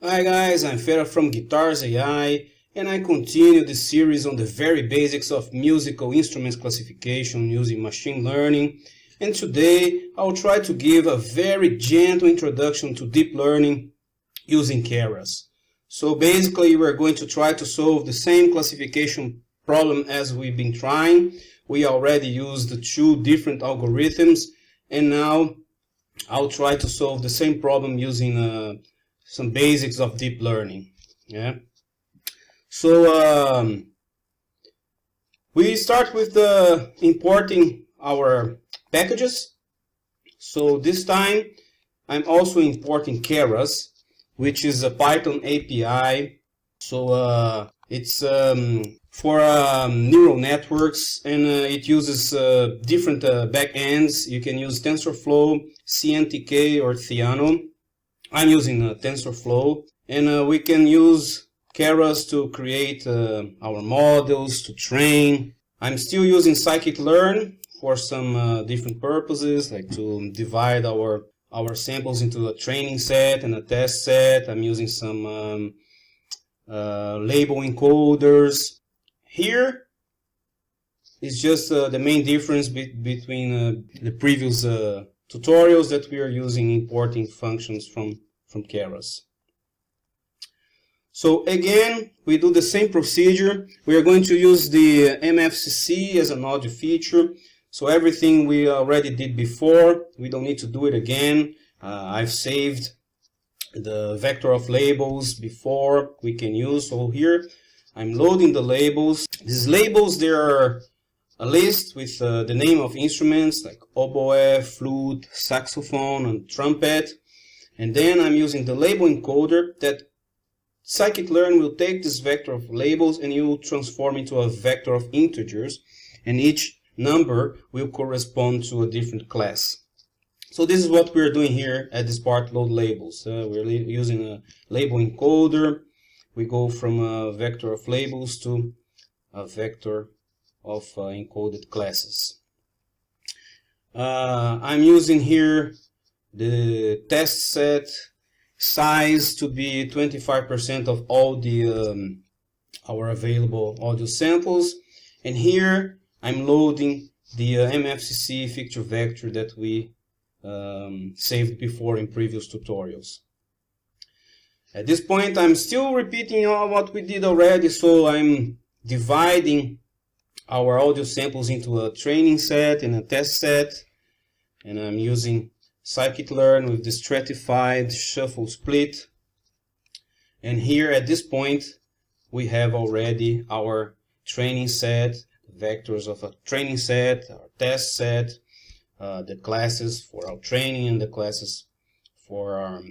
Hi guys, I'm Keras from Guitars AI, and I continue the series on the very basics of musical instruments classification using machine learning. And today I'll try to give a very gentle introduction to deep learning using Keras. So basically we're going to try to solve the same classification problem as we've been trying. We already used the two different algorithms, and now I'll try to solve the same problem using some basics of deep learning. Yeah. So we start with importing our packages. So this time I'm also importing Keras, which is a Python API. So it's for neural networks, and it uses different backends. You can use TensorFlow, CNTK, or Theano. I'm using TensorFlow, and we can use Keras to create our models, to train. I'm still using scikit-learn for some different purposes, like to divide our samples into a training set and a test set. I'm using some label encoders. Here is just the main difference between the previous tutorials that we are using importing functions from Keras. So again, we do the same procedure. We are going to use the MFCC as an audio feature. So everything we already did before, we don't need to do it again. I've saved the vector of labels before we can use. So here I'm loading the labels. These labels, they are a list with the name of instruments like oboe, flute, saxophone, and trumpet. And then I'm using the label encoder that scikit-learn will take this vector of labels and it will transform into a vector of integers, and each number will correspond to a different class. So this is what we're doing here at this part, load labels. We're using a label encoder. We go from a vector of labels to a vector of encoded classes. I'm using here the test set size to be 25% of all the our available audio samples, and here I'm loading the MFCC feature vector that we saved before in previous tutorials. At this point I'm still repeating all what we did already, so I'm dividing our audio samples into a training set and a test set, and I'm using scikit-learn with the stratified shuffle split. And here at this point we have already our training set, vectors of a training set, our test set, the classes for our training and the classes for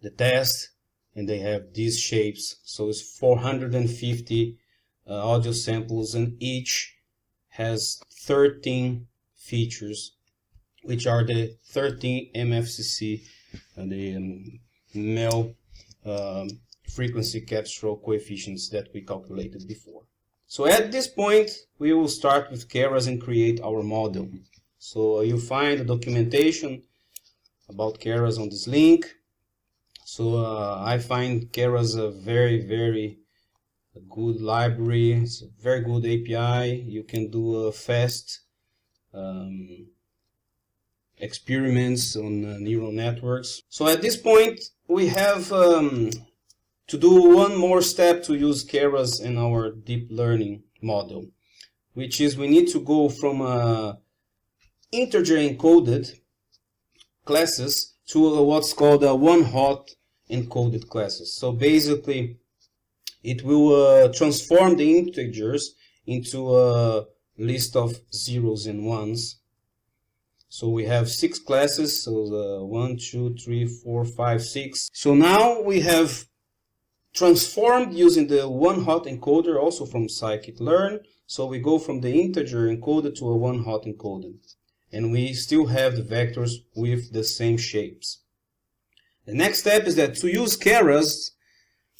the test, and they have these shapes. So it's 450 audio samples, and each has 13 features, which are the 13 MFCC, the mel frequency capture coefficients that we calculated before. So at this point we will start with Keras and create our model. So you find the documentation about Keras on this link. So I find Keras a very good library. It's a very good API. You can do fast experiments on neural networks. So at this point we have to do one more step to use Keras in our deep learning model, which is we need to go from integer encoded classes to what's called a one-hot encoded classes. So basically it will transform the integers into a list of zeros and ones. So we have 6 classes, so 1, 2, 3, 4, 5, 6. So now we have transformed using the one-hot encoder, also from scikit-learn. So we go from the integer encoded to a one-hot encoded, and we still have the vectors with the same shapes. The next step is that to use Keras,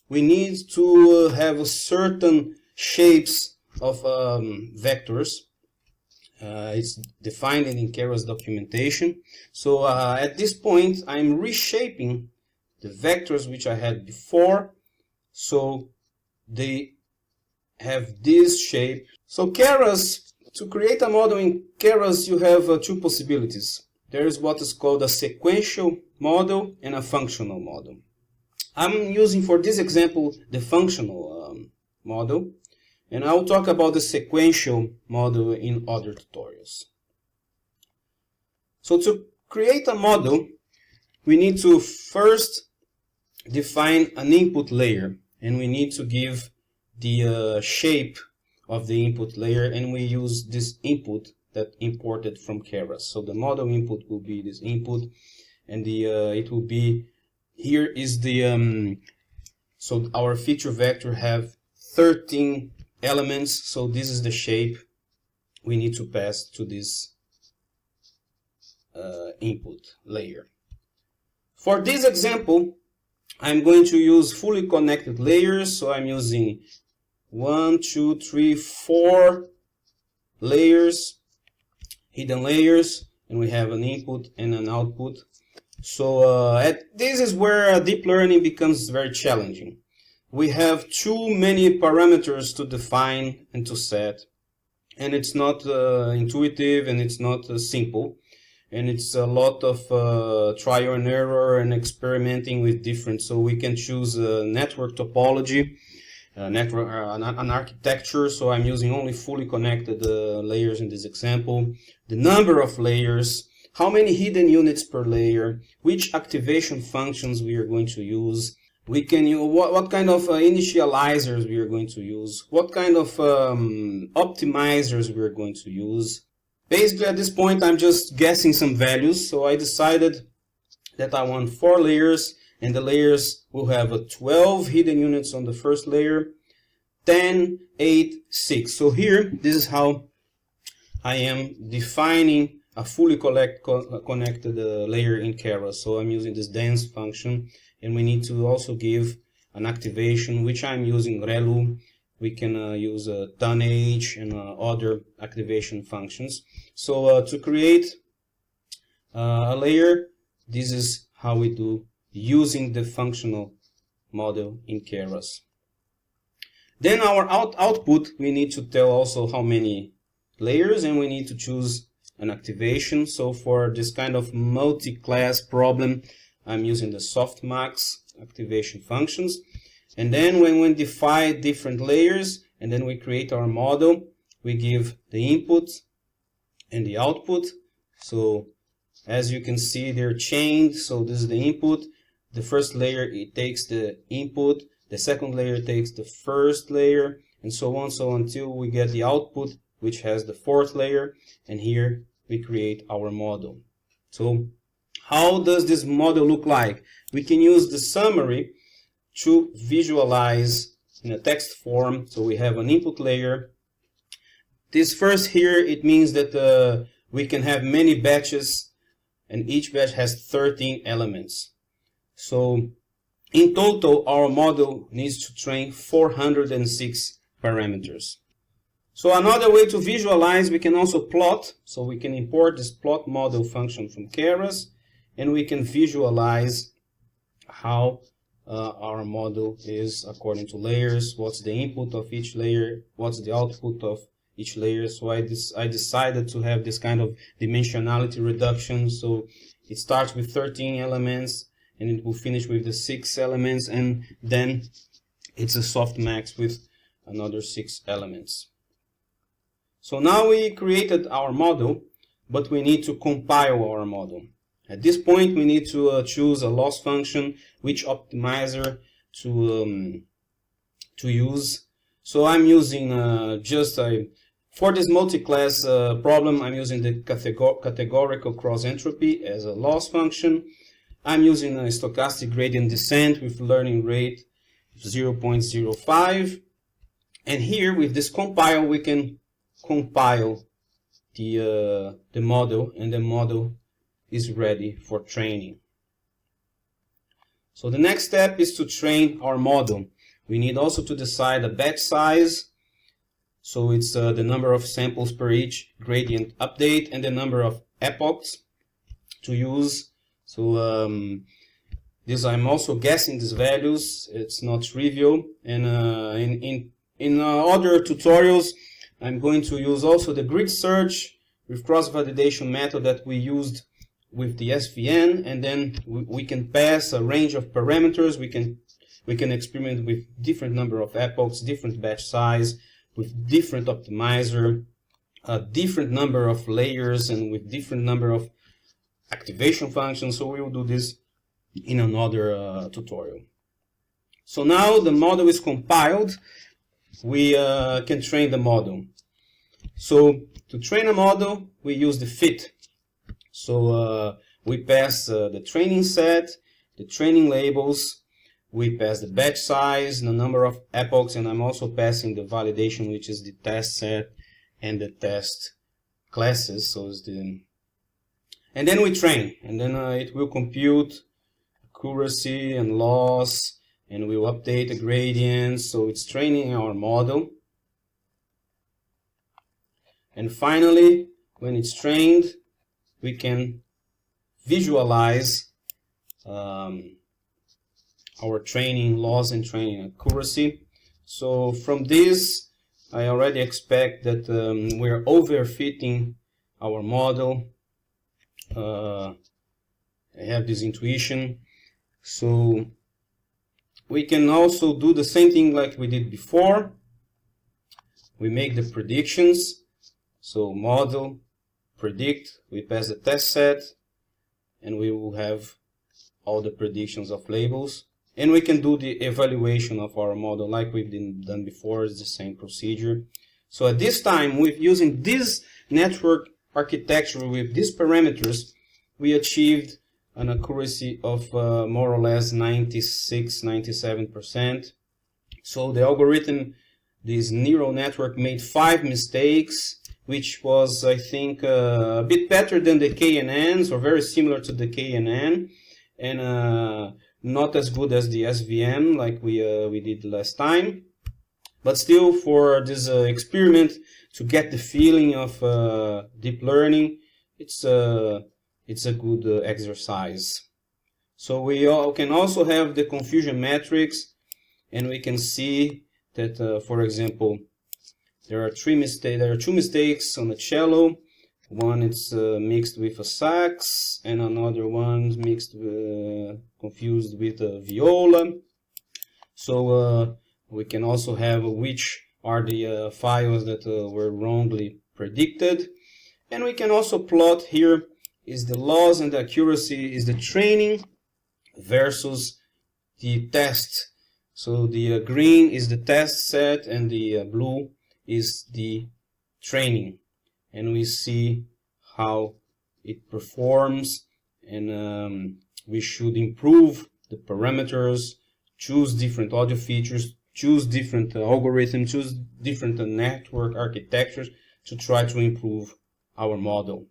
we need to have certain shapes of vectors. It's defined in Keras documentation. So at this point I'm reshaping the vectors which I had before, so they have this shape. So Keras, to create a model in Keras, you have two possibilities. There is what is called a sequential model and a functional model. I'm using for this example the functional model, and I'll talk about the sequential model in other tutorials. So to create a model, we need to first define an input layer, and we need to give the shape of the input layer, and we use this input that imported from Keras. So the model input will be this input, and it will be, here is the so our feature vector have 13 elements, so this is the shape we need to pass to this input layer. For this example, I'm going to use fully connected layers, so I'm using 1, 2, 3, 4 layers, hidden layers, and we have an input and an output. So this is where deep learning becomes very challenging. We have too many parameters to define and to set, and it's not intuitive, and it's not simple, and it's a lot of trial and error and experimenting with different. So we can choose a network topology, an architecture. So I'm using only fully connected layers in this example. The number of layers, how many hidden units per layer, which activation functions we are going to use. We can use what kind of initializers we are going to use, what kind of optimizers we are going to use. Basically, at this point, I'm just guessing some values. So I decided that I want 4 layers, and the layers will have 12 hidden units on the first layer, 10, 8, 6. So here, this is how I am defining a fully connected layer in Keras. So I'm using this dense function, and we need to also give an activation, which I'm using relu. We can use tonnage and other activation functions. So to create a layer, this is how we do using the functional model in Keras. Then our output, we need to tell also how many layers, and we need to choose an activation. So for this kind of multi-class problem, I'm using the softmax activation functions. And then when we define different layers, and then we create our model, we give the input and the output. So as you can see, they're chained. So this is the input. The first layer, it takes the input. The second layer takes the first layer, and so on, so until we get the output, which has the fourth layer. And here we create our model. So how does this model look like? We can use the summary to visualize in a text form. So we have an input layer. This first here, it means that we can have many batches, and each batch has 13 elements. So in total, our model needs to train 406 parameters. So another way to visualize, we can also plot. So we can import this plot model function from Keras, and we can visualize how our model is according to layers, what's the input of each layer, what's the output of each layer. So I decided to have this kind of dimensionality reduction. So it starts with 13 elements, and it will finish with the 6 elements, and then it's a softmax with another 6 elements. So now we created our model, but we need to compile our model. At this point, we need to choose a loss function, which optimizer to use. So I'm using for this multi-class problem, I'm using the categorical cross entropy as a loss function. I'm using a stochastic gradient descent with learning rate 0.05. And here with this compile, we can compile the model, and the model is ready for training. So the next step is to train our model. We need also to decide a batch size. So it's the number of samples per each gradient update, and the number of epochs to use. So This I'm also guessing these values. It's not trivial. And in other tutorials, I'm going to use also the grid search with cross-validation method that we used with the SVN, and then we can pass a range of parameters. We can experiment with different number of epochs, different batch size, with different optimizer, a different number of layers, and with different number of activation functions. So we will do this in another tutorial. So now the model is compiled. We can train the model. So to train a model, we use the fit. So we pass the training set, the training labels, we pass the batch size, the number of epochs, and I'm also passing the validation, which is the test set and the test classes. So it's the, and then we train, and then it will compute accuracy and loss, and we will update the gradients. So it's training our model. And finally, when it's trained, we can visualize our training loss and training accuracy. So from this, I already expect that we're overfitting our model. I have this intuition. So we can also do the same thing like we did before. We make the predictions. So model, predict, we pass the test set, and we will have all the predictions of labels. And we can do the evaluation of our model like we've done before. It's the same procedure. So at this time, with using this network architecture with these parameters, we achieved an accuracy of more or less 96–97%. So the algorithm, this neural network, made 5 mistakes, which was, I think, a bit better than the KNNs, or very similar to the KNN, and not as good as the SVM like we did last time. But still, for this experiment, to get the feeling of deep learning, it's a good exercise. So we can also have the confusion matrix, and we can see that, for example, there are 2 mistakes on the cello. One is mixed with a sax, and another one mixed confused with a viola. So we can also have which are the files that were wrongly predicted, and we can also plot here is the loss and the accuracy, is the training versus the test. So the green is the test set, and the blue is the training, and we see how it performs, and we should improve the parameters, choose different audio features, choose different algorithms, choose different network architectures to try to improve our model.